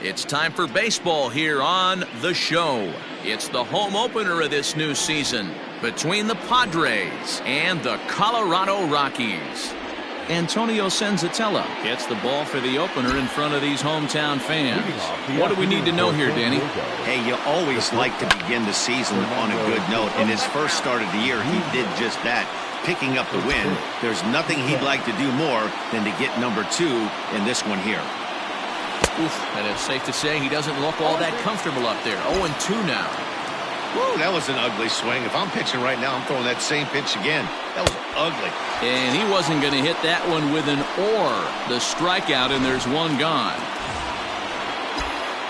It's time for baseball here on The Show. It's the home opener of this new season between the Padres and the Colorado Rockies. Antonio Senzatella gets the ball for the opener in front of these hometown fans. What do we need to know here, Danny? Hey, you always like to begin the season on a good note. In his first start of the year, he did just that, picking up the win. There's nothing he'd like to do more than to get number 2 in this one here. Oof, and it's safe to say he doesn't look all that comfortable up there. 0-2 now. Woo, that was an ugly swing. If I'm pitching right now, I'm throwing that same pitch again. That was ugly. And he wasn't going to hit that one with an or. The strikeout, and there's one gone.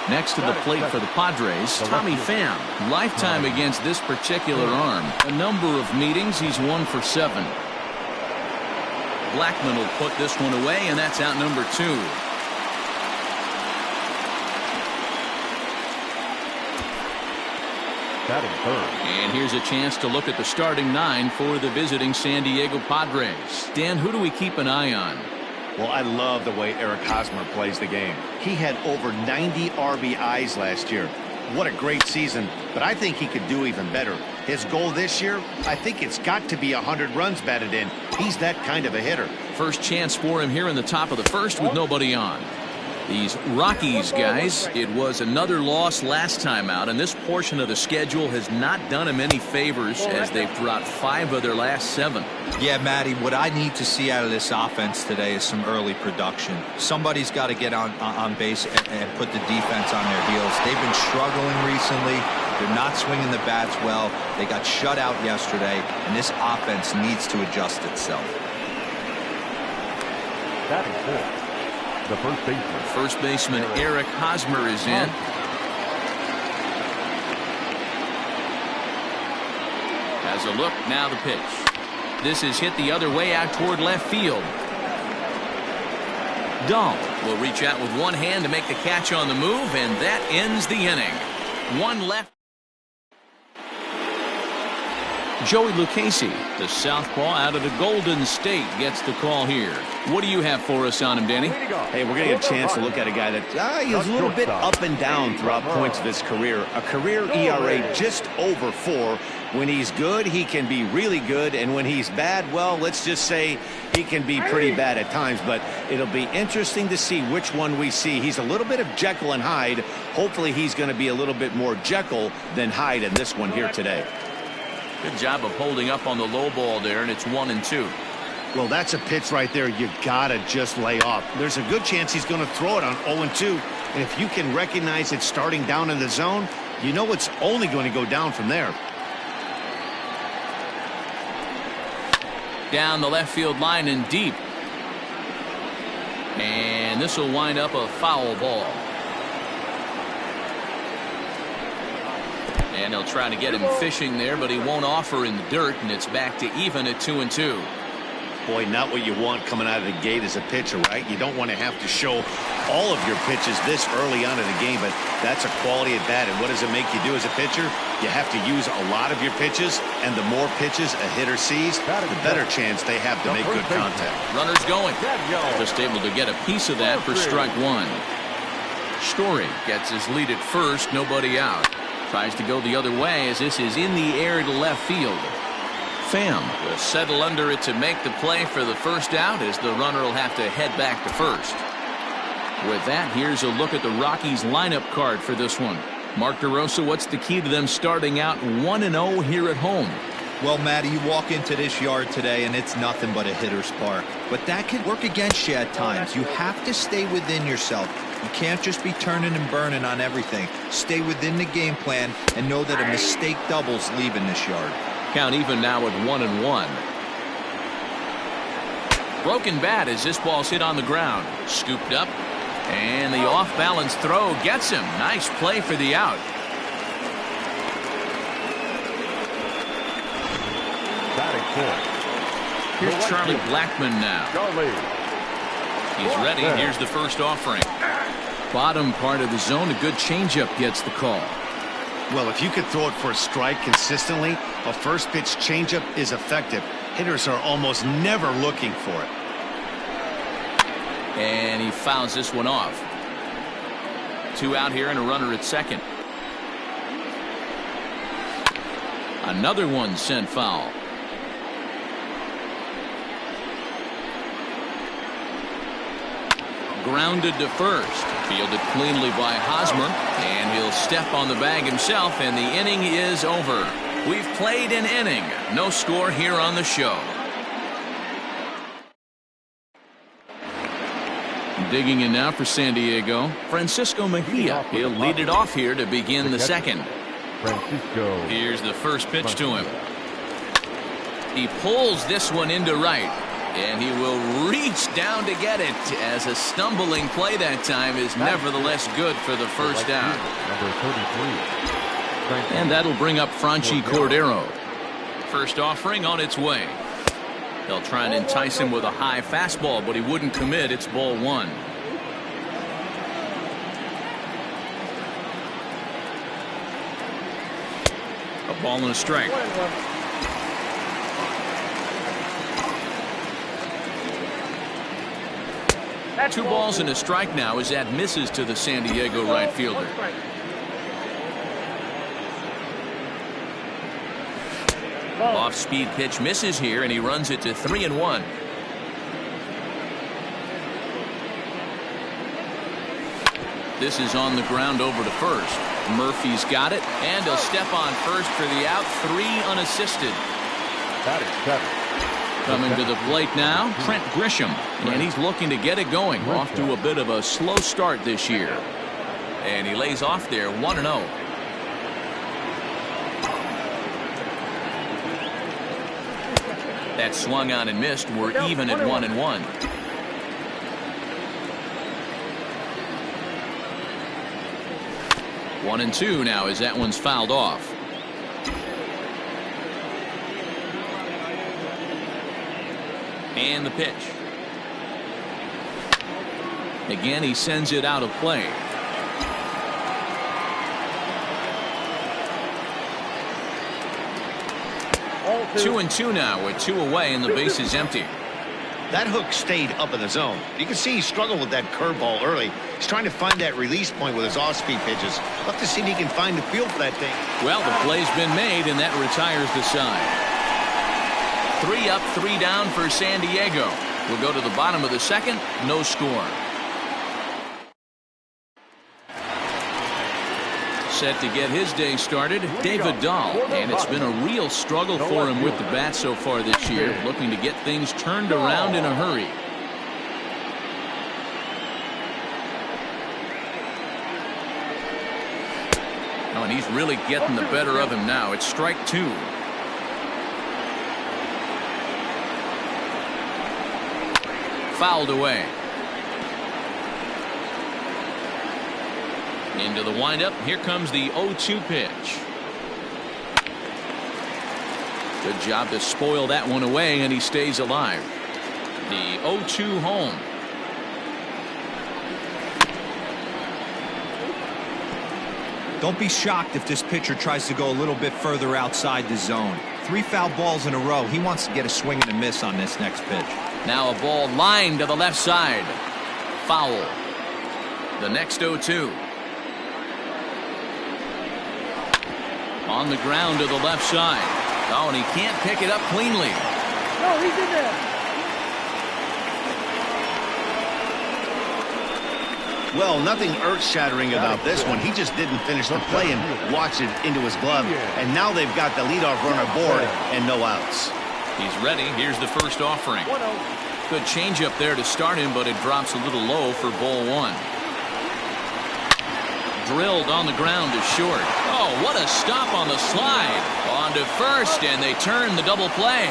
Next to the plate for the Padres, Tommy Pham. Lifetime against this particular arm. A number of meetings, he's 1 for 7. Blackman will put this one away, and that's out number 2. And here's a chance to look at the starting 9 for the visiting San Diego Padres. Dan, who do we keep an eye on? Well, I love the way Eric Hosmer plays the game. He had over 90 RBIs last year. What a great season, but I think he could do even better. His goal this year, I think it's got to be 100 runs batted in. He's that kind of a hitter. First chance for him here in the top of the first with nobody on. These Rockies guys, it was another loss last time out, and this portion of the schedule has not done him any favors as they've dropped 5 of their last 7. Yeah, Matty, what I need to see out of this offense today is some early production. Somebody's got to get on base and put the defense on their heels. They've been struggling recently. They're not swinging the bats well. They got shut out yesterday, and this offense needs to adjust itself. That is cool. The first baseman Eric Hosmer is in. Has a look, now the pitch. This is hit the other way out toward left field. Dahl will reach out with one hand to make the catch on the move, and that ends the inning. One left. Joey Lucchesi, the southpaw out of the Golden State, gets the call here. What do you have for us on him, Danny? Hey, we're going to get a chance to look at a guy that he's a little bit up and down throughout points of his career. A career ERA just over 4. When he's good, he can be really good, and when he's bad, well, let's just say he can be pretty bad at times, but it'll be interesting to see which one we see. He's a little bit of Jekyll and Hyde. Hopefully he's going to be a little bit more Jekyll than Hyde in this one here today. Good job of holding up on the low ball there, and it's 1-2. Well, that's a pitch right there you gotta just lay off. There's a good chance he's going to throw it on 0-2, and if you can recognize it starting down in the zone, you know it's only going to go down from there. Down the left field line and deep, and this will wind up a foul ball. And they'll try to get him fishing there, but he won't offer in the dirt, and it's back to even at 2-2. Boy, not what you want coming out of the gate as a pitcher, right? You don't want to have to show all of your pitches this early on in the game, but that's a quality at bat. And what does it make you do as a pitcher? You have to use a lot of your pitches, and the more pitches a hitter sees, the better chance they have to make good contact. Runners going. Just able to get a piece of that for strike 1. Story gets his lead at first, nobody out. Tries to go the other way as this is in the air to left field. Pham will settle under it to make the play for the first out as the runner will have to head back to first. With that, here's a look at the Rockies lineup card for this one. Mark DeRosa, what's the key to them starting out 1-0 here at home? Well, Matty, you walk into this yard today and it's nothing but a hitter's park. But that can work against you at times. You have to stay within yourself. You can't just be turning and burning on everything. Stay within the game plan and know that a mistake doubles leaving this yard. Count even now at 1-1. Broken bat as this ball's hit on the ground. Scooped up, and the off-balance throw gets him. Nice play for the out. Here's Charlie Blackman now. He's ready. Here's the first offering. Bottom part of the zone, a good changeup gets the call. Well, if you could throw it for a strike consistently, a first pitch changeup is effective. Hitters are almost never looking for it. And he fouls this one off. 2 out here and a runner at second. Another one sent foul. Grounded to first. Fielded cleanly by Hosmer. And he'll step on the bag himself, and the inning is over. We've played an inning. No score here on the show. Digging in now for San Diego, Francisco Mejia. He'll lead it off here to begin the second. Francisco. Here's the first pitch to him. He pulls this one into right, and he will reach down to get it, as a stumbling play that time is nevertheless good for the first out. Number 33. And that'll bring up Franchi Cordero. First offering on its way. They'll try and entice him with a high fastball, but he wouldn't commit. It's ball 1. A ball and a strike. Two balls and a strike now as that misses to the San Diego right fielder. Off-speed pitch misses here, and he runs it to 3-1. This is on the ground over to first. Murphy's got it, and he'll step on first for the out. 3 unassisted. That is 7. Coming to the plate now, Trent Grisham, and he's looking to get it going. Off to a bit of a slow start this year. And he lays off there 1-0. That swung on and missed. We're even at 1-1. One and 2 now as that one's fouled off. And the pitch. Again, he sends it out of play. Two and 2 now with 2 away and the base is empty. That hook stayed up in the zone. You can see he struggled with that curveball early. He's trying to find that release point with his off-speed pitches. We'll have to see if he can find the feel for that thing. Well, the play's been made, and that retires the side. 3 up, 3 down for San Diego. We'll go to the bottom of the second. No score. Set to get his day started, David Dahl, and it's been a real struggle for him with the bat so far this year, looking to get things turned around in a hurry. Oh, and he's really getting the better of him now. It's strike 2. Fouled away. Into the windup. Here comes the 0-2 pitch. Good job to spoil that one away, and he stays alive. The 0-2 home. Don't be shocked if this pitcher tries to go a little bit further outside the zone. 3 foul balls in a row. He wants to get a swing and a miss on this next pitch. Now a ball lined to the left side. Foul. The next 0-2. On the ground to the left side. Oh, and he can't pick it up cleanly. No, he's in there. Well, nothing earth-shattering about this one. He just didn't finish the play and watched it into his glove. And now they've got the leadoff runner aboard and no outs. He's ready. Here's the first offering. Good changeup there to start him, but it drops a little low for ball 1. Drilled on the ground to short. Oh, what a stop on the slide. On to first, and they turn the double play.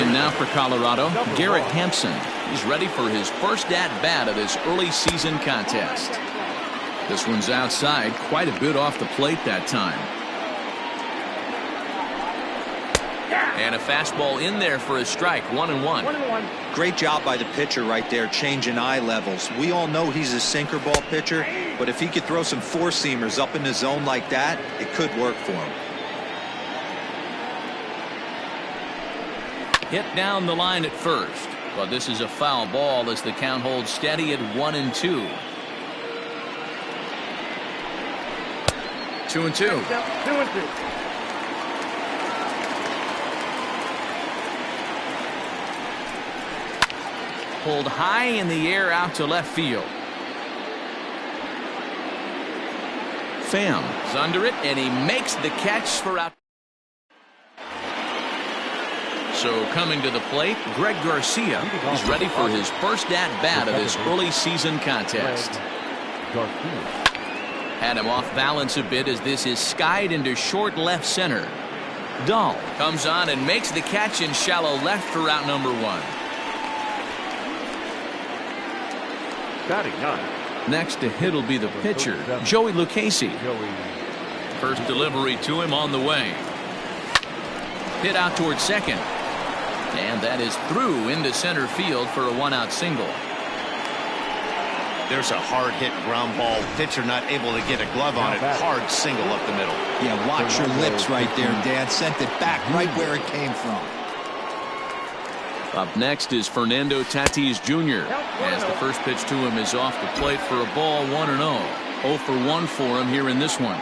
In now for Colorado, Garrett Hampson. He's ready for his first at-bat of this early season contest. This one's outside, quite a bit off the plate that time. And a fastball in there for a strike. 1-1. Great job by the pitcher right there, changing eye levels. We all know he's a sinker ball pitcher, but if he could throw some four-seamers up in the zone like that, it could work for him. Hit down the line at first, but this is a foul ball as the count holds steady at 1-2. 2-2. 2-2. Pulled high in the air out to left field. Pham is under it, and he makes the catch for out. So coming to the plate, Greg Garcia is ready for his first at-bat of this early season contest. Had him off balance a bit as this is skied into short left center. Dahl comes on and makes the catch in shallow left for out number 1. Batting 9. Next to hit will be the pitcher, Joey Lucchesi. First delivery to him on the way. Hit out towards second. And that is through into center field for a 1-out single. There's a hard hit ground ball. Pitcher not able to get a glove on it. Hard single up the middle. Yeah, watch your lips right there, Dan. Sent it back right where it came from. Up next is Fernando Tatis Jr. as the first pitch to him is off the plate for a ball 1-0. 0 for 1 for him here in this one.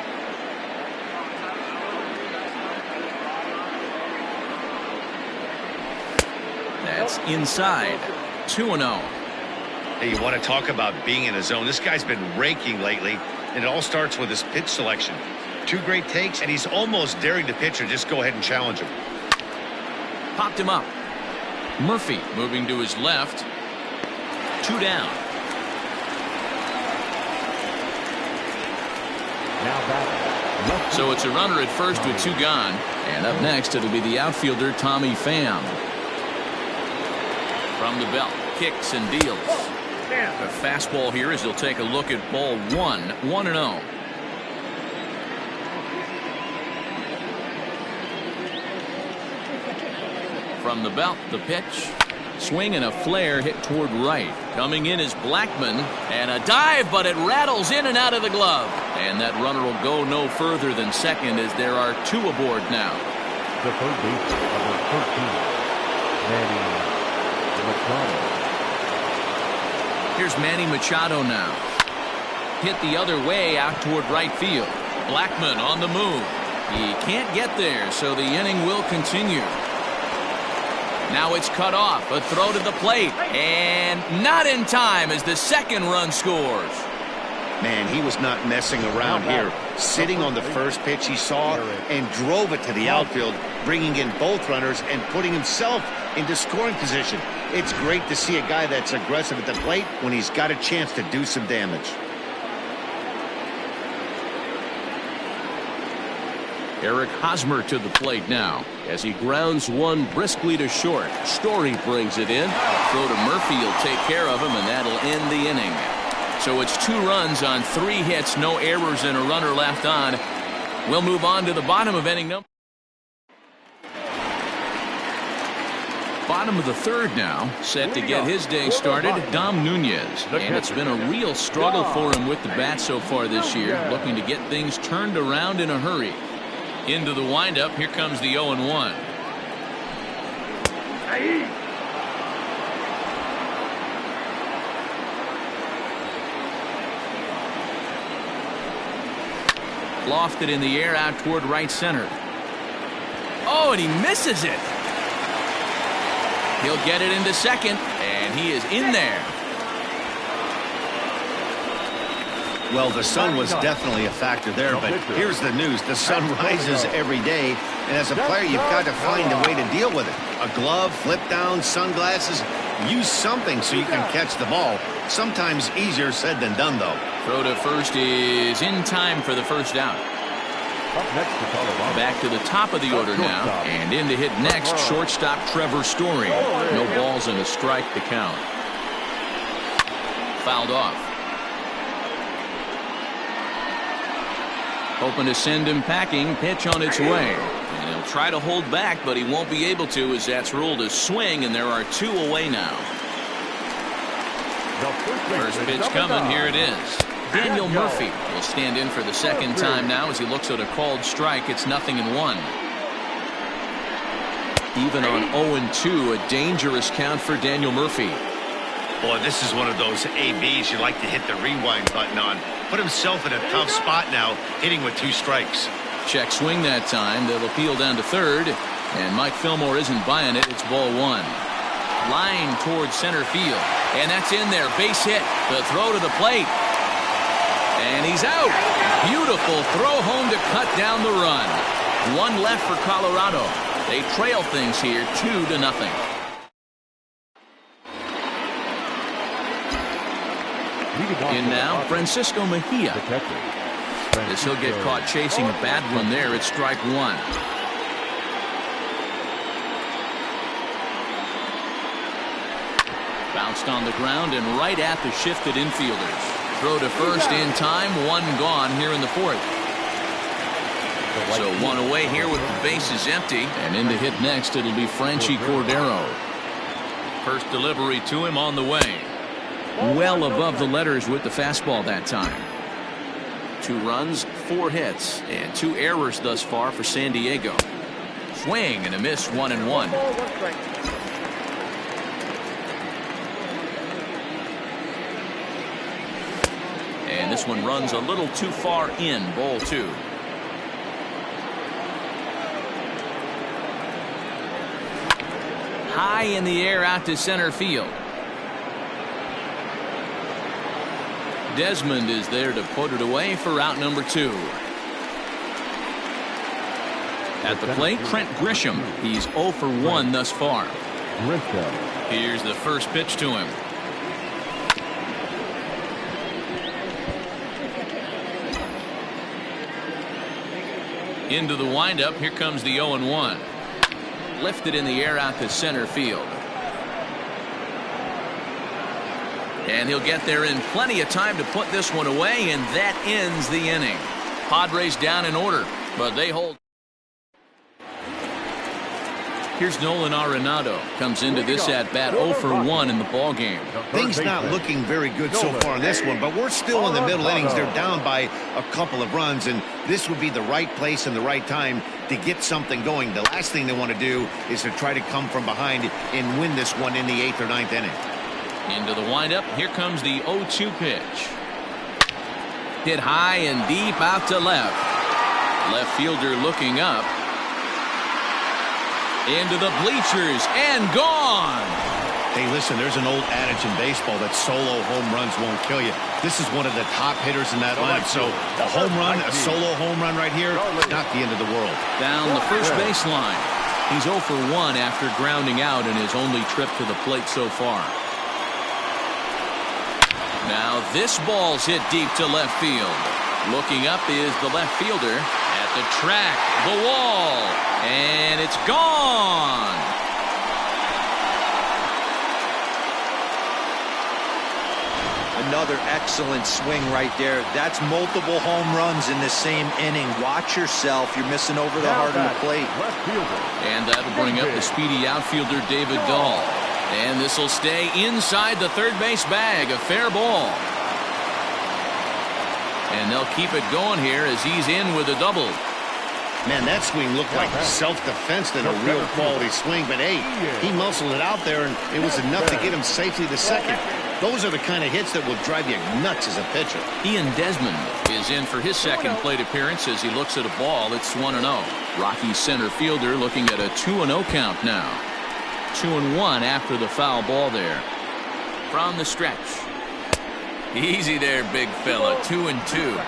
That's inside. 2-0. Hey, you want to talk about being in a zone? This guy's been raking lately, and it all starts with his pitch selection. 2 great takes, and he's almost daring the pitcher just go ahead and challenge him. Popped him up. Murphy moving to his left. 2 down. So it's a runner at first with 2 gone. And up next it'll be the outfielder Tommy Pham. From the belt, kicks and deals. A fastball here as he'll take a look at ball 1. 1-0. From the belt, the pitch. Swing and a flare hit toward right. Coming in is Blackman. And a dive, but it rattles in and out of the glove. And that runner will go no further than second as there are 2 aboard now. The third baseman, number 13, Manny Machado. Here's Manny Machado now. Hit the other way out toward right field. Blackman on the move. He can't get there, so the inning will continue. Now it's cut off. A throw to the plate. And not in time as the second run scores. Man, he was not messing around here. Sitting on the first pitch he saw and drove it to the outfield, bringing in both runners and putting himself into scoring position. It's great to see a guy that's aggressive at the plate when he's got a chance to do some damage. Eric Hosmer to the plate now as he grounds one briskly to short. Story brings it in. Throw to Murphy will take care of him, and that'll end the inning. So it's 2 runs on 3 hits, no errors, and a runner left on. We'll move on to the bottom of inning number. Bottom of the third now, set to get his day started, Dom Nunez. And it's been a real struggle for him with the bat so far this year, looking to get things turned around in a hurry. Into the windup, here comes the 0-1. Lofted in the air out toward right center. Oh, and he misses it. He'll get it into second, and he is in there. Well, the sun was definitely a factor there, but here's the news. The sun rises every day, and as a player, you've got to find a way to deal with it. A glove, flip down, sunglasses. Use something so you can catch the ball. Sometimes easier said than done, though. Throw to first is in time for the first out. Back to the top of the order now, and in to hit next, shortstop Trevor Story. No balls and a strike to count. Fouled off. Hoping to send him packing. Pitch on its way. And he'll try to hold back, but he won't be able to as that's ruled a swing, and there are 2 away now. First pitch coming. Here it is. Daniel Murphy will stand in for the second time now as he looks at a called strike. It's 0-1. Even on 0-2, a dangerous count for Daniel Murphy. Boy, this is one of those ABs you like to hit the rewind button on. Put himself in a tough spot now, hitting with 2 strikes. Check swing that time. They'll appeal down to third. And Mike Fillmore isn't buying it. It's ball 1. Line towards center field. And that's in there. Base hit. The throw to the plate. And he's out. Beautiful throw home to cut down the run. 1 left for Colorado. They trail things here 2-0. In now, Francisco Mejia. As he'll get caught chasing a bad one there, it's strike 1. Bounced on the ground and right at the shifted infielders. Throw to first in time, 1 gone here in the 4th. So 1 away here with the bases empty. And in to hit next, it'll be Franchy Cordero. First delivery to him on the way. Well above the letters with the fastball that time. 2 runs, 4 hits, and 2 errors thus far for San Diego. Swing and a miss, 1-1. And this one runs a little too far in, ball 2. High in the air out to center field. Desmond is there to put it away for out number 2. At the plate, Trent Grisham. He's 0 for 1 thus far. Here's the first pitch to him. Into the windup. Here comes the 0-1. Lifted in the air out to center field. And he'll get there in plenty of time to put this one away, and that ends the inning. Padres down in order, but they hold. Here's Nolan Arenado. Comes into this at-bat 0 for 1 in the ballgame. Things not looking very good so far in this one, but we're still in the middle innings. They're down by a couple of runs, and this would be the right place and the right time to get something going. The last thing they want to do is to try to come from behind and win this one in the 8th or 9th inning. Into the windup. Here comes the 0-2 pitch. Hit high and deep out to left. Left fielder looking up. Into the bleachers and gone. Hey, listen, there's an old adage in baseball that solo home runs won't kill you. This is one of the top hitters in that lineup. So a home run, a solo home run right here, not the end of the world. Down the first baseline. He's 0 for 1 after grounding out in his only trip to the plate so far. Now this ball's hit deep to left field. Looking up is the left fielder at the track, the wall, and it's gone. Another excellent swing right there. That's multiple home runs in the same inning. Watch yourself. You're missing over the heart of the plate. And that'll bring up the speedy outfielder David Dahl. And this will stay inside the third base bag. A fair ball. And they'll keep it going here as he's in with a double. Man, that swing looked like self-defense than a real quality swing. But, hey, he muscled it out there, and it was enough to get him safely to second. Those are the kind of hits that will drive you nuts as a pitcher. Ian Desmond is in for his second plate appearance as he looks at a ball. It's 1-0. Rockies center fielder looking at a 2-0 count now. 2-1 after the foul ball there. From the stretch. Easy there, big fella. 2-2.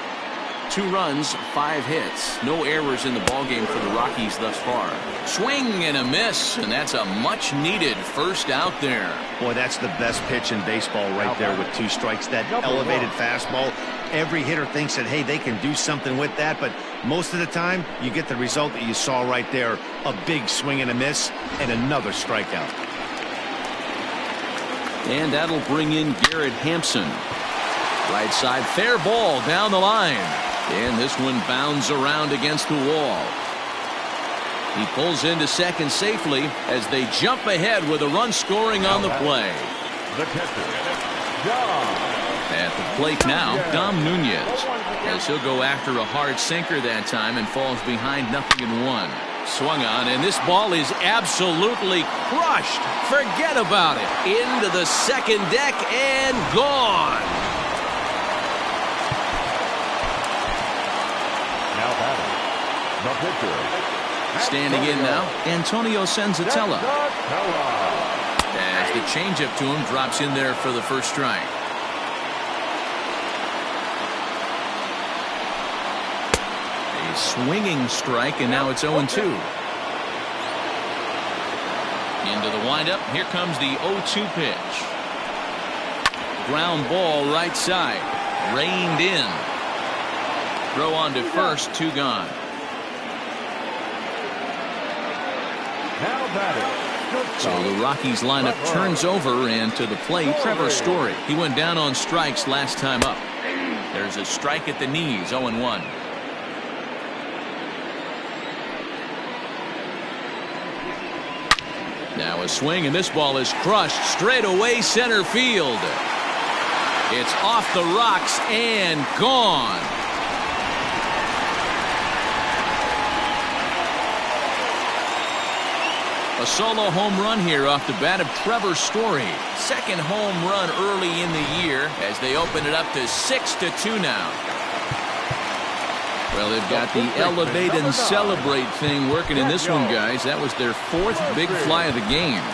2 runs, 5 hits. No errors in the ballgame for the Rockies thus far. Swing and a miss, and that's a much-needed first out there. Boy, that's the best pitch in baseball right there with 2 strikes. That elevated fastball. Every hitter thinks that, hey, they can do something with that, but most of the time, you get the result that you saw right there. A big swing and a miss, and another strikeout. And that'll bring in Garrett Hampson. Right side, fair ball down the line. And this one bounds around against the wall. He pulls into second safely as they jump ahead with a run scoring on the play. At the plate now, Dom Nunez, as he'll go after a hard sinker that time and falls behind 0-1. Swung on, and this ball is absolutely crushed. Forget about it. Into the second deck and gone. Now batting, the pitcher. Standing in now, Antonio Senzatella. As the changeup to him drops in there for the first strike. A swinging strike, and now it's 0-2. Into the windup. Here comes the 0-2 pitch. Ground ball right side. Reined in. Throw on to first, 2 gone. Now batting. So the Rockies lineup turns over, and to the plate, Trevor Story. He went down on strikes last time up. There's a strike at the knees, 0-1. Now a swing, and this ball is crushed straight away center field. It's off the rocks and gone. A solo home run here off the bat of Trevor Story. Second home run early in the year as they open it up to 6-2 now. Well, they've got the elevate and celebrate thing working in this one, guys. That was their 4th big fly of the game.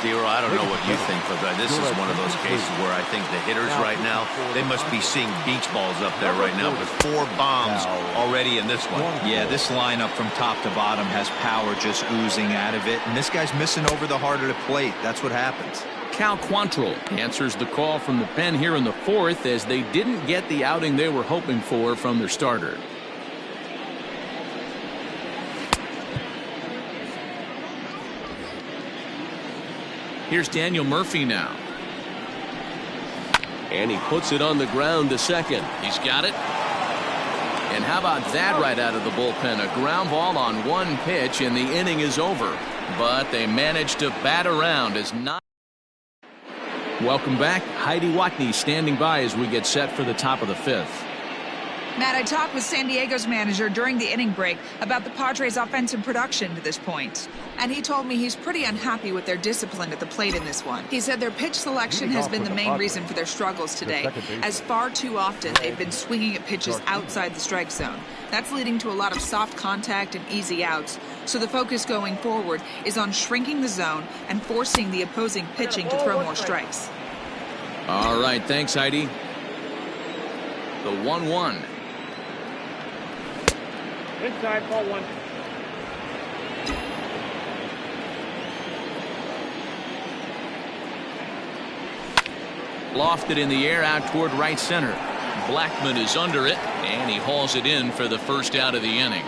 Zero, I don't know what you think, but this is one of those cases where I think the hitters right now, they must be seeing beach balls up there right now with 4 bombs already in this one. Yeah, this lineup from top to bottom has power just oozing out of it, and this guy's missing over the heart of the plate. That's what happens. Cal Quantrill answers the call from the pen here in the 4th as they didn't get the outing they were hoping for from their starter. Here's Daniel Murphy now. And he puts it on the ground to second. He's got it. And how about that right out of the bullpen? A ground ball on 1 pitch, and the inning is over. But they managed to bat around as not. Welcome back. Heidi Watney standing by as we get set for the top of the 5th. Matt, I talked with San Diego's manager during the inning break about the Padres' offensive production to this point. And he told me he's pretty unhappy with their discipline at the plate in this one. He said their pitch selection has been the main reason for their struggles today, as far too often they've been swinging at pitches outside the strike zone. That's leading to a lot of soft contact and easy outs. So the focus going forward is on shrinking the zone and forcing the opposing pitching to throw more strikes. All right, thanks, Heidi. The 1-1. Inside, ball 1. Lofted in the air out toward right center. Blackman is under it, and he hauls it in for the first out of the inning.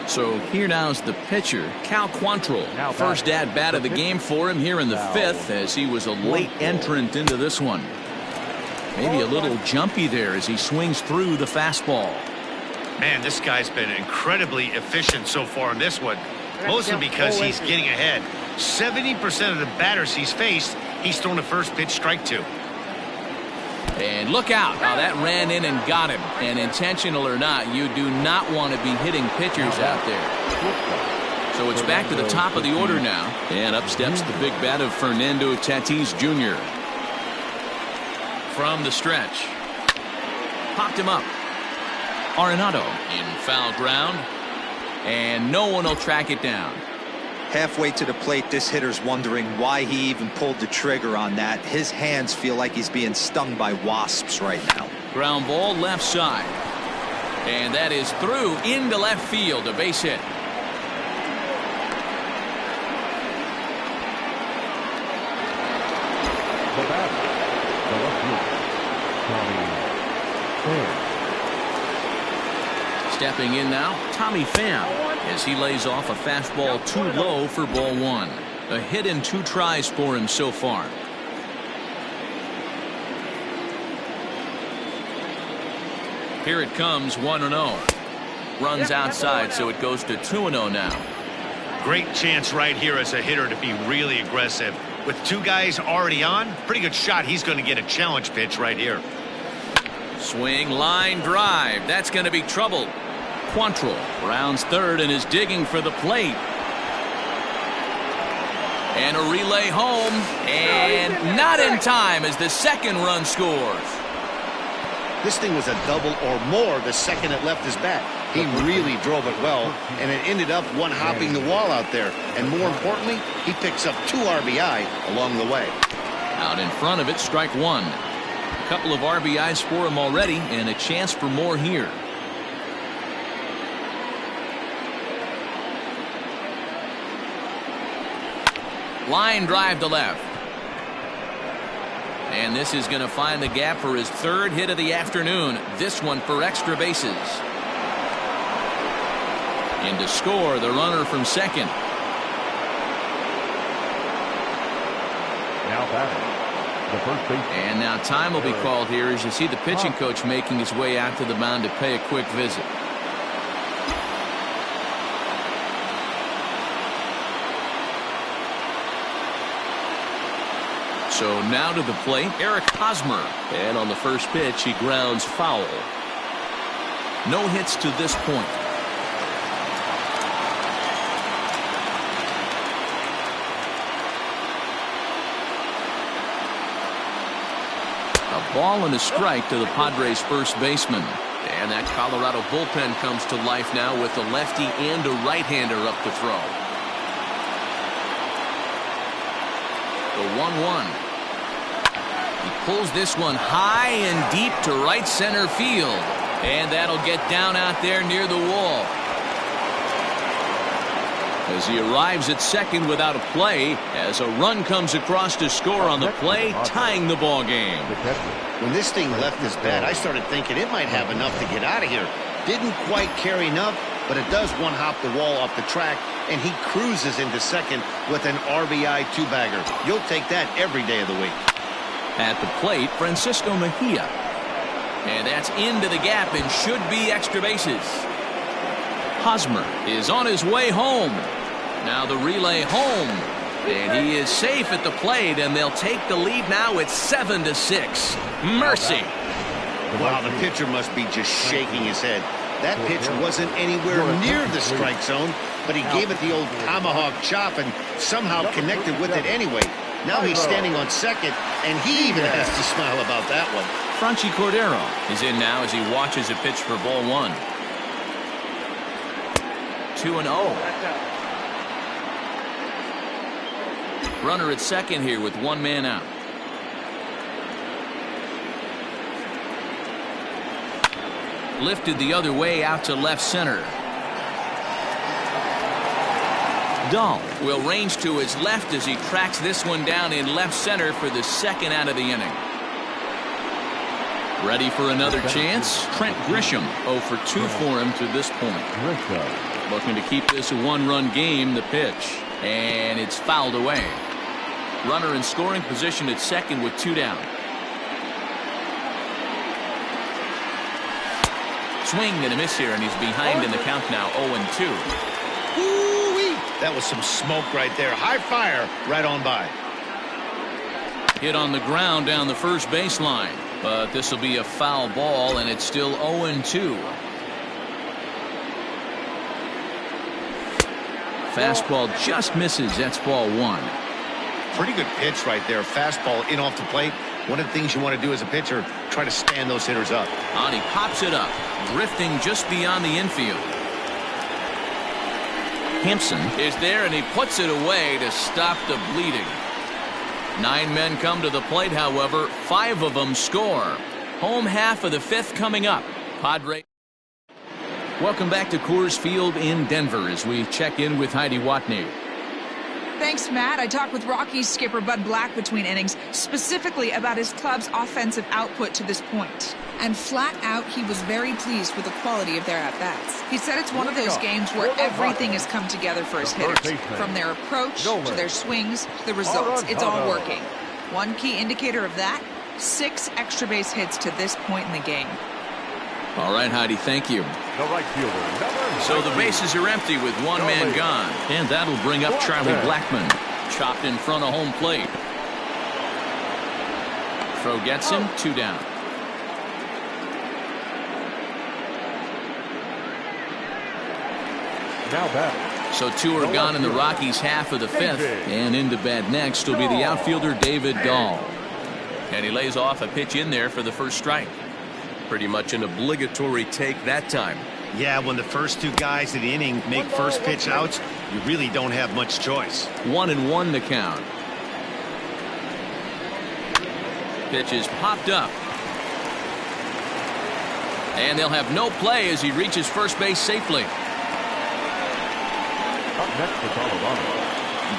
So here now's the pitcher, Cal Quantrill. First at bat of the game for him here in the 5th, as he was a late entrant into this one. Maybe a little jumpy there as he swings through the fastball. Man, this guy's been incredibly efficient so far in this one, mostly because he's getting ahead. 70% of the batters he's faced, he's thrown a first pitch strike to. And look out. Now that ran in and got him. And intentional or not, you do not want to be hitting pitchers out there. So it's back to the top of the order now. And up steps the big bat of Fernando Tatis Jr. From the stretch. Popped him up. Arenado in foul ground. And no one will track it down. Halfway to the plate, this hitter's wondering why he even pulled the trigger on that. His hands feel like he's being stung by wasps right now. Ground ball left side. And that is through into left field, a base hit. The batter, the left fielder, Tommy Pham. Stepping in now, Tommy Pham, as he lays off a fastball too low for ball 1. A hit in 2 tries for him so far. Here it comes, 1-0. Runs outside, so it goes to 2-0 now. Great chance right here as a hitter to be really aggressive. With two guys already on, pretty good shot. He's going to get a challenge pitch right here. Swing, line drive. That's going to be trouble. Quantrill rounds third and is digging for the plate. And a relay home, and not in time as the second run scores. This thing was a double or more the second it left his bat. He really drove it well, and it ended up one-hopping the wall out there. And more importantly, he picks up 2 RBI along the way. Out in front of it, strike one. A couple of RBIs for him already, and a chance for more here. Line drive to left. And this is going to find the gap for his third hit of the afternoon. This one for extra bases. In to score, the runner from second. Now batting, the first baseman. And now time will be called here as you see the pitching coach making his way out to the mound to pay a quick visit. So now to the plate, Eric Hosmer. And on the first pitch, he grounds foul. No hits to this point. A ball and a strike to the Padres first baseman. And that Colorado bullpen comes to life now with a lefty and a right-hander up to throw. The 1-1. He pulls this one high and deep to right center field. And that'll get down out there near the wall. As he arrives at second without a play, as a run comes across to score on the play, tying the ball game. When this thing left his bat, I started thinking it might have enough to get out of here. Didn't quite carry enough, but it does one-hop the wall off the track, and he cruises into second with an RBI two-bagger. You'll take that every day of the week. At the plate, Francisco Mejia. And that's into the gap and should be extra bases. Hosmer is on his way home. Now the relay home. And he is safe at the plate, and they'll take the lead now at 7-6. Mercy. Wow, the pitcher must be just shaking his head. That pitch wasn't anywhere near the strike zone, but he gave it the old tomahawk chop and somehow connected with it anyway. Now he's standing on second, and he even has to smile about that one. Franchy Cordero is in now as he watches a pitch for ball one. 2-0. Runner at second here with one man out. Lifted the other way out to left center. Dahl will range to his left as he tracks this one down in left center for the second out of the inning. Ready for another chance? Trent Grisham 0 for 2 for him to this point. Looking to keep this a one-run game. The pitch, and it's fouled away. Runner in scoring position at second with 2 down. Swing and a miss here, and he's behind in the count now, 0-2. Ooh-wee. That was some smoke right there. High fire right on by. Hit on the ground down the first baseline, but this will be a foul ball, and it's still 0-2. Fastball just misses. That's ball one. Pretty good pitch right there. Fastball in off the plate. One of the things you want to do as a pitcher, try to stand those hitters up. And he pops it up, drifting just beyond the infield. Hampson is there, and he puts it away to stop the bleeding. 9 men come to the plate, however. 5 of them score. Home half of the 5th coming up. Padres. Welcome back to Coors Field in Denver as we check in with Heidi Watney. Thanks, Matt. I talked with Rockies skipper Bud Black between innings, specifically about his club's offensive output to this point. And flat out, he was very pleased with the quality of their at-bats. He said it's one of those games where everything has come together for his hitters. From their approach to their swings to the results, it's all working. One key indicator of that, 6 extra base hits to this point in the game. All right, Heidi, thank you. The right fielder, so the bases are empty with one man gone. And that'll bring up Charlie Blackmon. Chopped in front of home plate. Throw gets him, 2 down. Now batting. So 2 are gone in the Rockies' half of the 5th. And into bat next will be the outfielder David Dahl. And he lays off a pitch in there for the first strike. Pretty much an obligatory take that time. Yeah, when the first 2 guys of the inning make first pitch outs, you really don't have much choice. 1-1 the count. Pitch is popped up. And they'll have no play as he reaches first base safely. Up next for Colorado.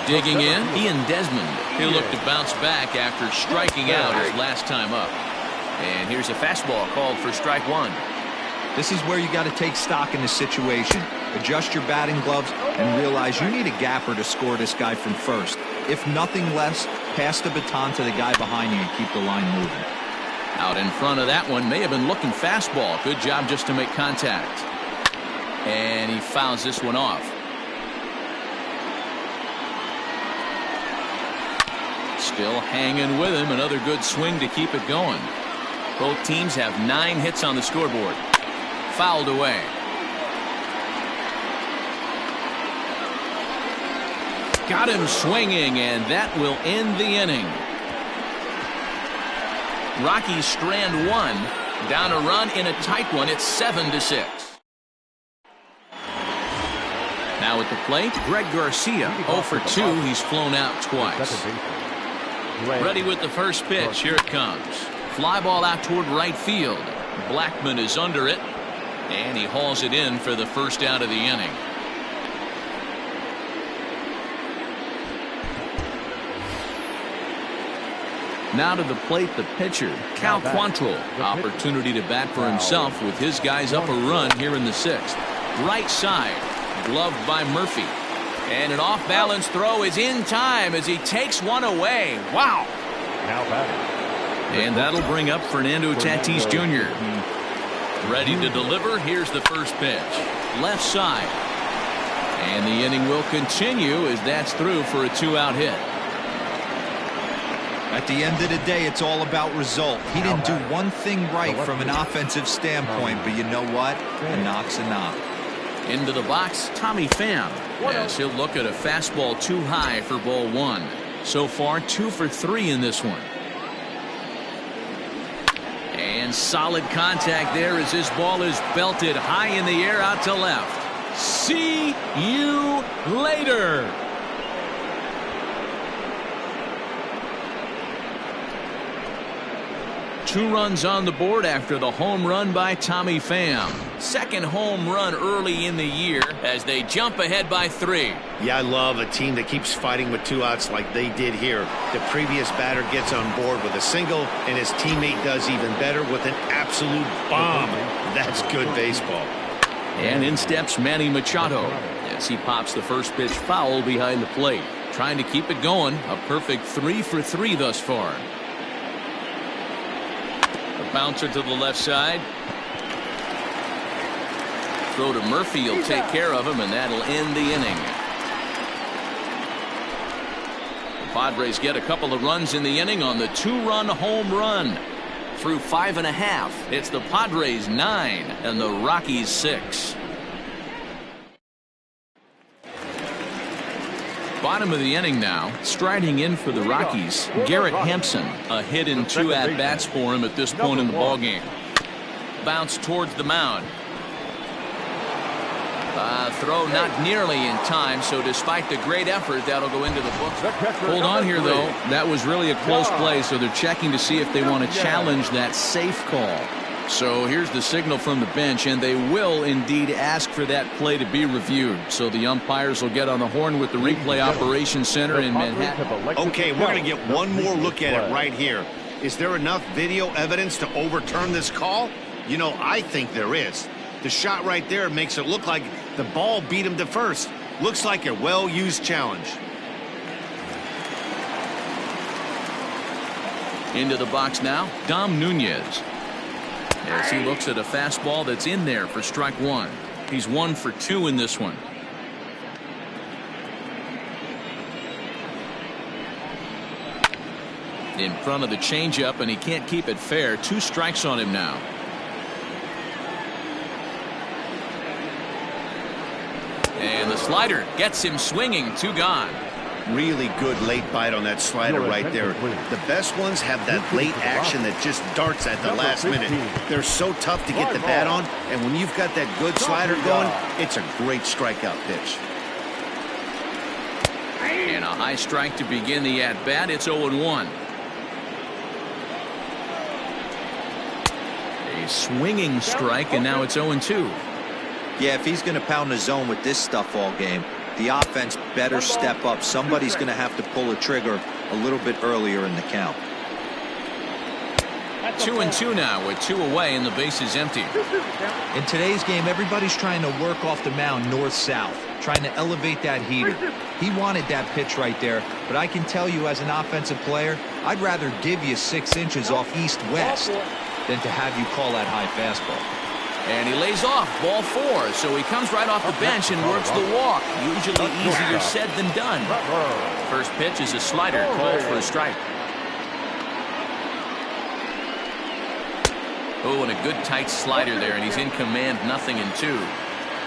Digging in, Ian Desmond. He'll look to bounce back after striking out his last time up. And here's a fastball called for strike 1. This is where you got to take stock in the situation. Adjust your batting gloves and realize you need a gapper to score this guy from first. If nothing less, pass the baton to the guy behind you and keep the line moving. Out in front of that one, may have been looking fastball. Good job just to make contact. And he fouls this one off. Still hanging with him. Another good swing to keep it going. Both teams have 9 hits on the scoreboard. Fouled away. Got him swinging, and that will end the inning. Rockies strand 1. Down a run in a tight one. It's 7-6. Now at the plate, Greg Garcia. 0 for 2. He's flown out twice. Ready with the first pitch. Here it comes. Fly ball out toward right field. Blackman is under it, and he hauls it in for the first out of the inning. Now to the plate, the pitcher, Cal Quantrill. Opportunity to bat for himself with his guys up a run here in the 6th. Right side, gloved by Murphy. And an off-balance throw is in time as he takes one away. Wow. Now batting. And that'll bring up Fernando Tatis Jr. Ready to deliver. Here's the first pitch. Left side. And the inning will continue as that's through for a 2-out hit. At the end of the day, it's all about result. He didn't do one thing right from an offensive standpoint, but you know what? A knock's a knock. Into the box, Tommy Pham, as he'll look at a fastball too high for ball 1. So far, 2 for 3 in this one. And solid contact there as this ball is belted high in the air out to left. See you later. Two runs on the board after the home run by Tommy Pham. Second home run early in the year as they jump ahead by 3. Yeah, I love a team that keeps fighting with 2 outs like they did here. The previous batter gets on board with a single, and his teammate does even better with an absolute bomb. That's good baseball. And in steps Manny Machado as he pops the first pitch foul behind the plate. Trying to keep it going. A perfect 3 for 3 thus far. Bouncer to the left side. Throw to Murphy. He'll take care of him, and that'll end the inning. The Padres get a couple of runs in the inning on the 2-run home run. Through 5.5, it's the Padres 9 and the Rockies 6. Bottom of the inning now. Striding in for the Rockies, Garrett Hampson. A hit in 2 at-bats for him at this point in the ballgame. Bounce towards the mound. Throw not nearly in time, so despite the great effort, that'll go into the books. Hold on here, though. That was really a close play, so they're checking to see if they want to challenge that safe call. So here's the signal from the bench, and they will indeed ask for that play to be reviewed. So the umpires will get on the horn with the replay operations center in Manhattan. Okay, we're going to get one more look at it right here. Is there enough video evidence to overturn this call? You know, I think there is. The shot right there makes it look like the ball beat him to first. Looks like a well-used challenge. Into the box now, Dom Nunez. As he looks at a fastball that's in there for strike 1. He's 1 for 2 in this one. In front of the changeup, and he can't keep it fair. 2 strikes on him now. And the slider gets him swinging. 2 gone. Really good late bite on that slider right there. The best ones have that late action that just darts at the last minute. They're so tough to get the bat on, and when you've got that good slider going, it's a great strikeout pitch. And a high strike to begin the at-bat. It's 0-1. A swinging strike, and now it's 0-2. Yeah, if he's going to pound the zone with this stuff all game, the offense better step up. Somebody's going to have to pull a trigger a little bit earlier in the count. 2-2 now with 2 away and the base is empty. In today's game, everybody's trying to work off the mound north-south, trying to elevate that heater. He wanted that pitch right there, but I can tell you as an offensive player, I'd rather give you 6 inches off east-west than to have you call that high fastball. And he lays off, ball 4, so he comes right off the bench and works the walk. Usually easier said than done. First pitch is a slider, called for a strike. Oh, and a good tight slider there, and he's in command, 0-2.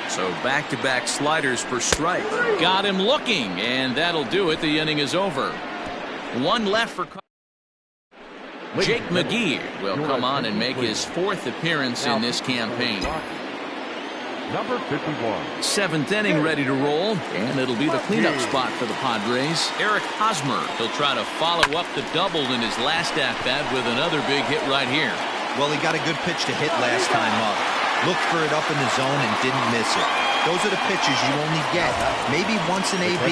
So back-to-back sliders for strike. Got him looking, and that'll do it. The inning is over. 1 left for Jake McGee will come on and make his 4th appearance in this campaign. Number 51. 7th inning ready to roll, and it'll be the cleanup spot for the Padres. Eric Hosmer, he'll try to follow up the double in his last at-bat with another big hit right here. Well, he got a good pitch to hit last time up. Looked for it up in the zone and didn't miss it. Those are the pitches you only get maybe once an AB,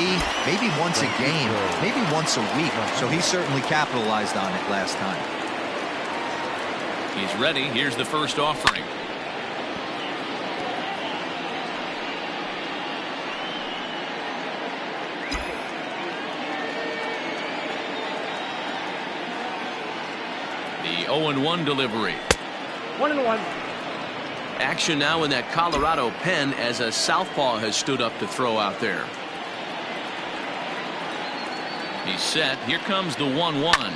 maybe once a game, maybe once a week. So he certainly capitalized on it last time. He's ready. Here's the first offering. The 0-1 delivery. 1-1. Action now in that Colorado pen as a southpaw has stood up to throw out there. He's set. Here comes the 1-1.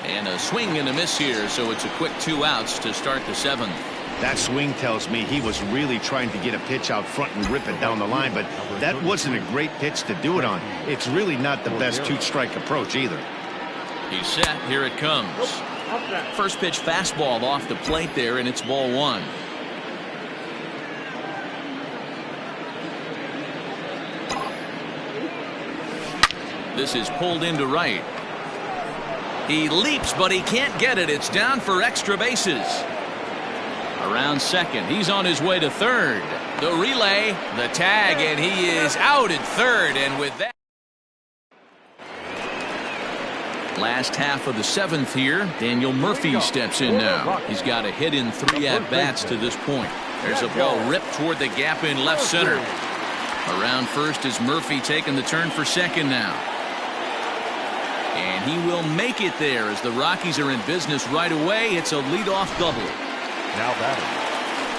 And a swing and a miss here, so it's a quick 2 outs to start the 7th. That swing tells me he was really trying to get a pitch out front and rip it down the line, but that wasn't a great pitch to do it on. It's really not the best 2-strike approach either. He's set. Here it comes. First pitch fastball off the plate there, and it's ball 1. This is pulled into right. He leaps, but he can't get it. It's down for extra bases. Around second. He's on his way to third. The relay, the tag, and he is out at third. And with that, last half of the 7th here, Daniel Murphy steps in now. He's got a hit in 3 at-bats to this point. There's a ball ripped toward the gap in left center. Around first is Murphy taking the turn for second now. And he will make it there as the Rockies are in business right away. It's a leadoff double. Now batting.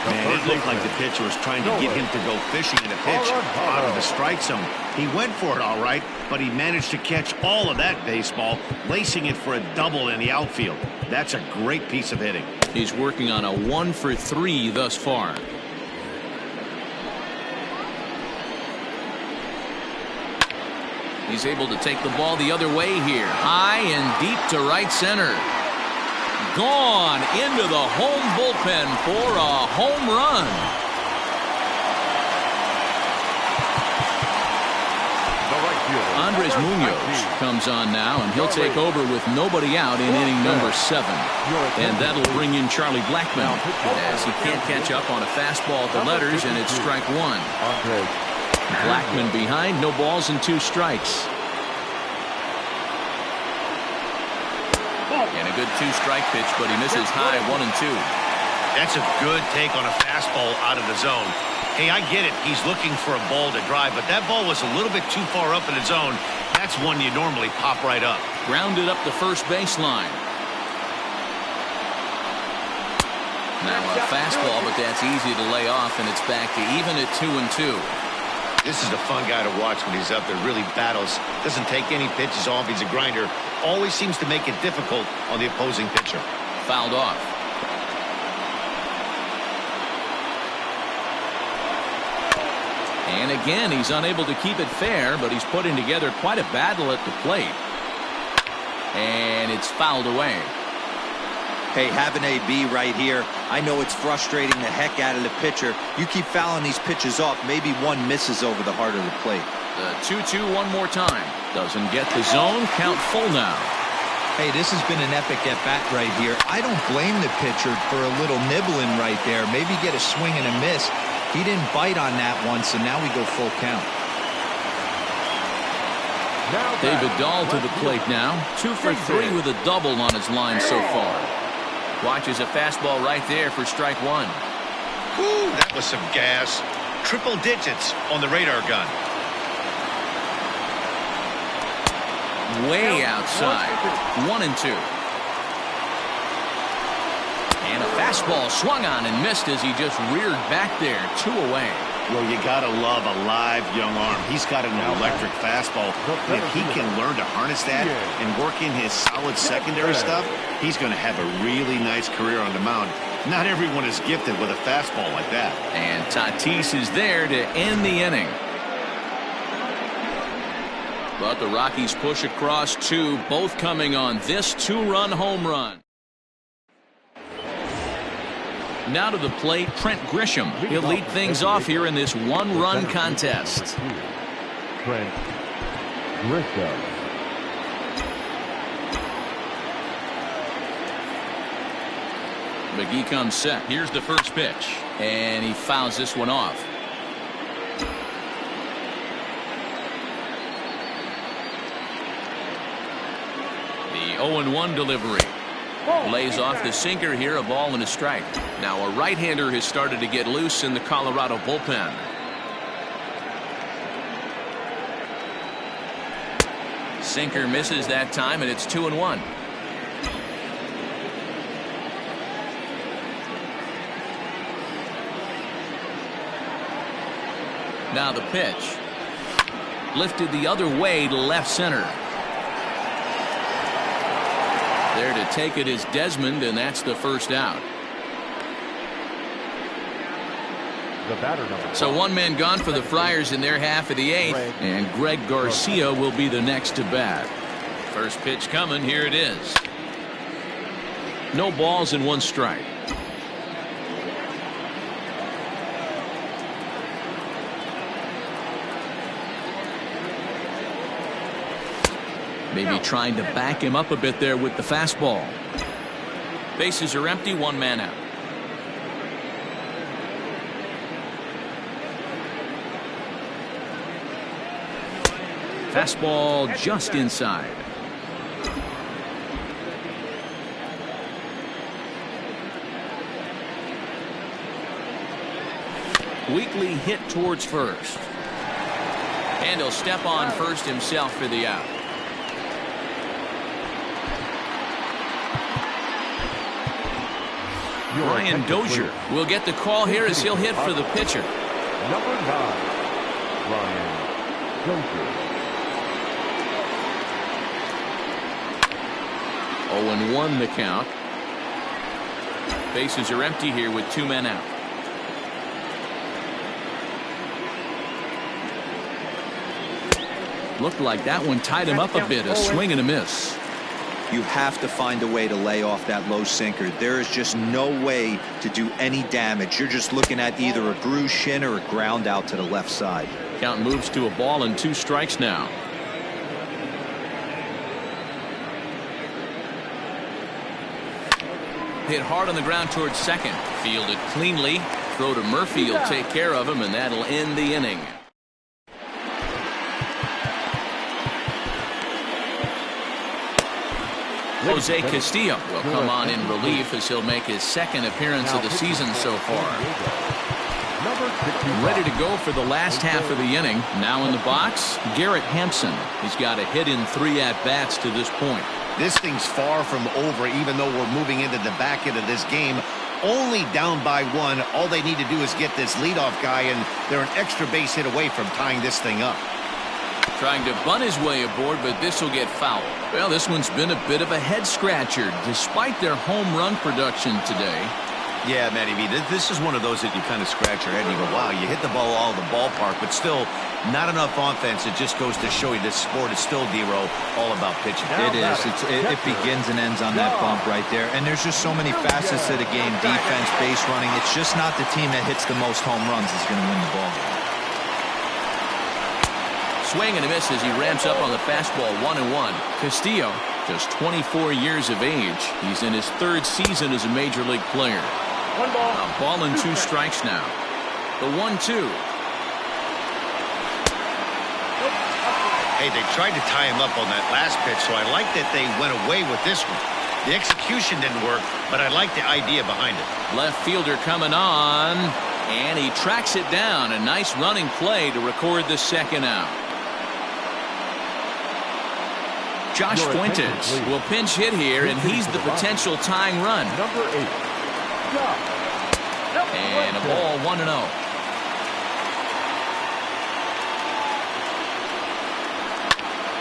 Man, it looked like the pitcher was trying to get him to go fishing in a pitch out of the strike zone. He went for it all right, but he managed to catch all of that baseball, lacing it for a double in the outfield. That's a great piece of hitting. He's working on a 1 for 3 thus far. He's able to take the ball the other way here. High and deep to right center. Gone into the home bullpen for a home run. Andres Munoz comes on now, and he'll take over with nobody out in inning number 7. And that'll bring in Charlie Blackmon as he can't catch up on a fastball at the letters, and it's strike 1. Blackmon behind, no balls and 2 strikes. And a good 2-strike pitch, but he misses high 1 and 2. That's a good take on a fastball out of the zone. Hey, I get it. He's looking for a ball to drive, but that ball was a little bit too far up in the zone. That's one you normally pop right up. Grounded up the first baseline. Now a fastball, but that's easy to lay off, and it's back to even at 2-2. This is a fun guy to watch when he's up there. Really battles. Doesn't take any pitches off. He's a grinder. Always seems to make it difficult on the opposing pitcher. Fouled off. And again, he's unable to keep it fair, but he's putting together quite a battle at the plate. And it's fouled away. Hey, have an AB right here. I know it's frustrating the heck out of the pitcher. You keep fouling these pitches off, maybe one misses over the heart of the plate. The 2-2 one more time. Doesn't get the zone. Count full now. Hey, this has been an epic at-bat right here. I don't blame the pitcher for a little nibbling right there. Maybe get a swing and a miss. He didn't bite on that one, so now we go full count. David Dahl to the plate now. 2 for 3 with a double on his line so far. Watches a fastball right there for strike one. Woo, that was some gas. Triple digits on the radar gun. Way outside. 1-2. And a fastball swung on and missed as he just reared back there. 2 away. Well, you gotta love a live young arm. He's got an electric fastball. If he can learn to harness that and work in his solid secondary stuff, he's going to have a really nice career on the mound. Not everyone is gifted with a fastball like that. And Tatis is there to end the inning. But the Rockies push across 2, both coming on this 2-run home run. Now to the plate, Trent Grisham. He'll lead things off here in this 1-run contest. Trent Grisham. McGee comes set. Here's the first pitch. And he fouls this one off. The 0-1 delivery. Lays off the sinker here, a ball and a strike. Now a right-hander has started to get loose in the Colorado bullpen. Sinker misses that time, and it's 2-1. Now the pitch. Lifted the other way to left center. There to take it is Desmond, and that's the first out. The batter number. So 1 man gone for the Friars in their half of the 8th, and Greg Garcia will be the next to bat. First pitch coming. Here it is. No balls and 1 strike. Maybe trying to back him up a bit there with the fastball. Bases are empty, 1 man out. Fastball just inside. Weekly hit towards first. And he'll step on first himself for the out. Ryan Dozier will get the call here as he'll hit for the pitcher. Number 9, Ryan Dozier. 0-1 the count. Bases are empty here with 2 men out. Looked like that one tied him up a bit. A swing and a miss. You have to find a way to lay off that low sinker. There is just no way to do any damage. You're just looking at either a bruised shin or a ground out to the left side. Count moves to a ball and 2 strikes now. Hit hard on the ground towards second. Fielded cleanly. Throw to Murphy. He'll take care of him, and that'll end the inning. Jose Castillo will come on in relief as he'll make his 2nd appearance of the season so far. Ready to go for the last half of the inning. Now in the box, Garrett Hampson. He's got a hit in 3 at-bats to this point. This thing's far from over, even though we're moving into the back end of this game. only down by 1. All they need to do is get this leadoff guy, and they're an extra base hit away from tying this thing up. Trying to bunt his way aboard, but this will get fouled. Well, this one's been a bit of a head-scratcher, despite their home run production today. Yeah, Matty V, this is one of those that you kind of scratch your head and you go, wow, you hit the ball all the ballpark, but still not enough offense. It just goes to show you this sport is still, D-Row, all about pitching. It is. It begins and ends on that bump right there. And there's just so many facets to the game. Defense, base running. It's just not the team that hits the most home runs is going to win the ball. Swing and a miss as he ramps up on the fastball, 1-1. Castillo, just 24 years of age. He's in his 3rd season as a major league player. A ball and 2 strikes now. The 1-2. Hey, they tried to tie him up on that last pitch, so I like that they went away with this one. The execution didn't work, but I like the idea behind it. Left fielder coming on, and he tracks it down. A nice running play to record the 2nd out. Josh Fuentes will pinch hit here, and he's the potential tying run. Number 8. And a ball, 1-0.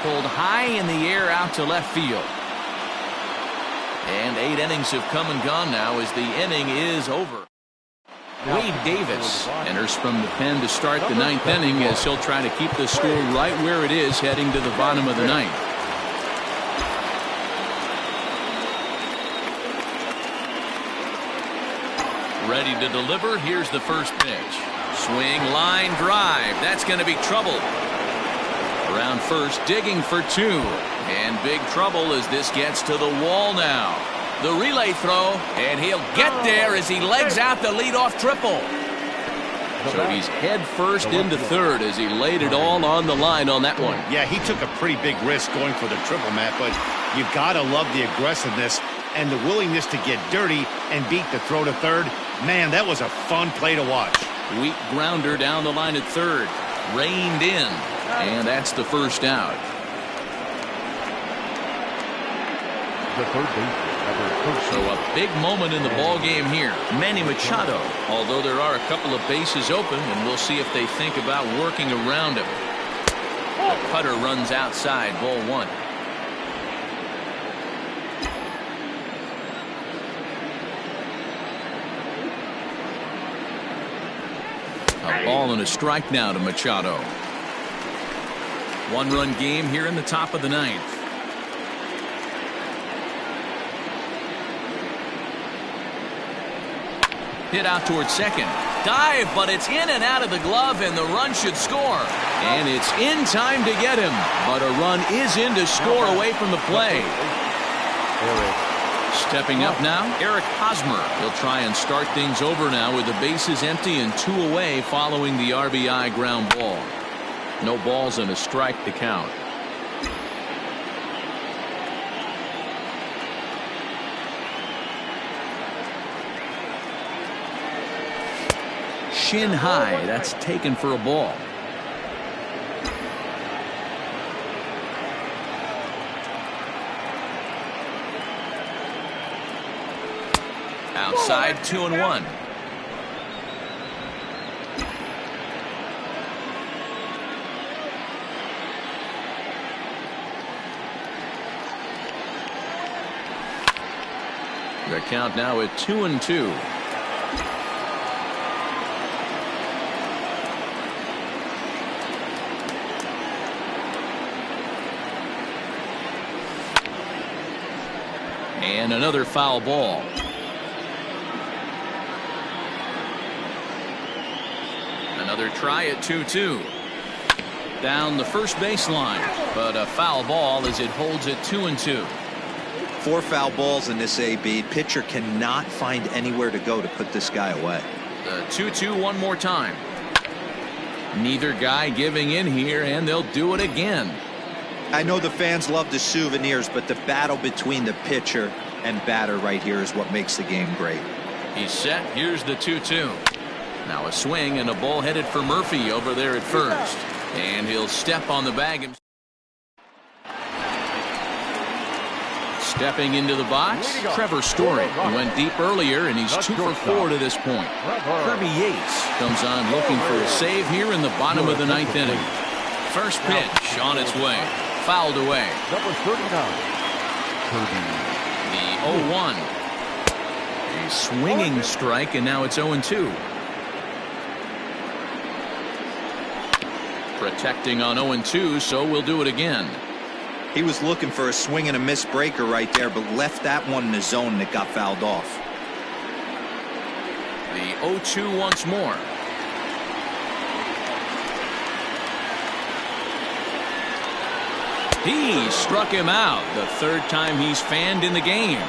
Pulled high in the air out to left field. And 8 innings have come and gone now as the inning is over. Wade Davis enters from the pen to start the 9th inning as he'll try to keep the score right where it is heading to the bottom of the 9th. Ready to deliver. Here's the first pitch. Swing, line, drive. That's going to be trouble. Around first, digging for 2. And big trouble as this gets to the wall now. The relay throw, and he'll get there as he legs out the leadoff triple. So he's head first into 3rd as he laid it all on the line on that one. Yeah, he took a pretty big risk going for the triple, Matt, but you got to love the aggressiveness and the willingness to get dirty and beat the throw to 3rd. Man, that was a fun play to watch. Weak grounder down the line at 3rd. Reined in. And that's the first out. The third baseman. So a big moment in the ball game here. Manny Machado, although there are a couple of bases open, and we'll see if they think about working around him. The cutter runs outside, ball 1. A ball and a strike now to Machado. 1-run game here in the top of the 9th. Hit out towards 2nd. Dive, but it's in and out of the glove, and the run should score. And it's in time to get him. But a run is in to score away from the play. Stepping up now, Eric Hosmer. He'll try and start things over now with the bases empty and 2 away following the RBI ground ball. No balls and a strike to count. Shin high, that's taken for a ball. Outside, 2-1. The count now at 2-2. And another foul ball. Another try at 2-2. Down the first baseline, but a foul ball as it holds at 2-2. 4 foul balls in this AB. Pitcher cannot find anywhere to go to put this guy away. The 2-2 one more time. Neither guy giving in here, and they'll do it again. I know the fans love the souvenirs, but the battle between the pitcher and batter right here is what makes the game great. He's set. Here's the 2-2. Now a swing and a ball headed for Murphy over there at first. And he'll step on the bag. Stepping into the box, Trevor Story. He went deep earlier, and he's 2 for 4 to this point. Kirby Yates comes on looking for a save here in the bottom of the 9th inning. First pitch on its way. Fouled away. Number 39. The 0-1. A swinging strike, and now it's 0-2. Protecting on 0-2, so we'll do it again. He was looking for a swing and a miss breaker right there, but left that one in the zone and it got fouled off. The 0-2 once more. He struck him out, the 3rd time he's fanned in the game.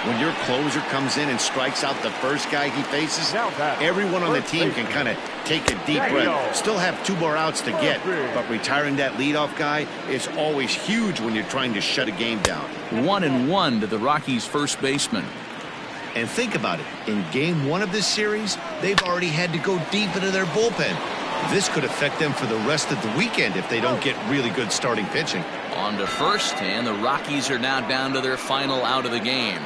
When your closer comes in and strikes out the first guy he faces, everyone on the team can kind of take a deep breath. Still have 2 more outs to get, but retiring that leadoff guy is always huge when you're trying to shut a game down. 1-1 to the Rockies' first baseman. And think about it. In game 1 of this series, they've already had to go deep into their bullpen. This could affect them for the rest of the weekend if they don't get really good starting pitching. On to first, and the Rockies are now down to their final out of the game.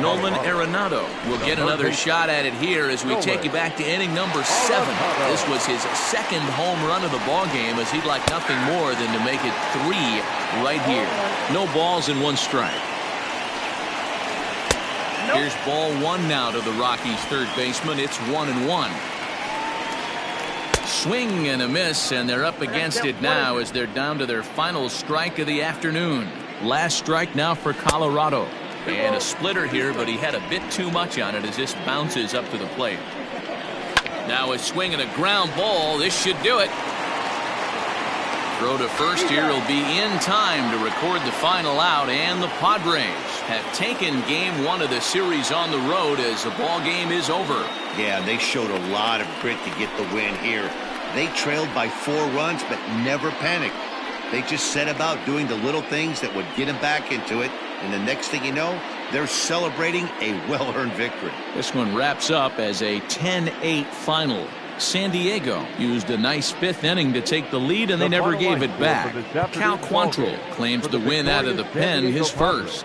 Nolan Arenado will get another shot at it here as we take you back to inning number 7. This was his 2nd home run of the ball game, as he'd like nothing more than to make it 3 right here. No balls and 1 strike. Here's ball 1 now to the Rockies' 3rd baseman. It's 1-1. Swing and a miss, and they're up against it now as they're down to their final strike of the afternoon. Last strike now for Colorado. And a splitter here, but he had a bit too much on it as this bounces up to the plate. Now a swing and a ground ball. This should do it. Throw to first here will be in time to record the final out, and the Padres have taken game 1 of the series on the road as the ball game is over. Yeah, they showed a lot of grit to get the win here. They trailed by 4 runs, but never panicked. They just set about doing the little things that would get them back into it. And the next thing you know, they're celebrating a well-earned victory. This one wraps up as a 10-8 final. San Diego used a nice 5th inning to take the lead, and they never gave it back. Cal Quantrill claims the win out of the pen, his first.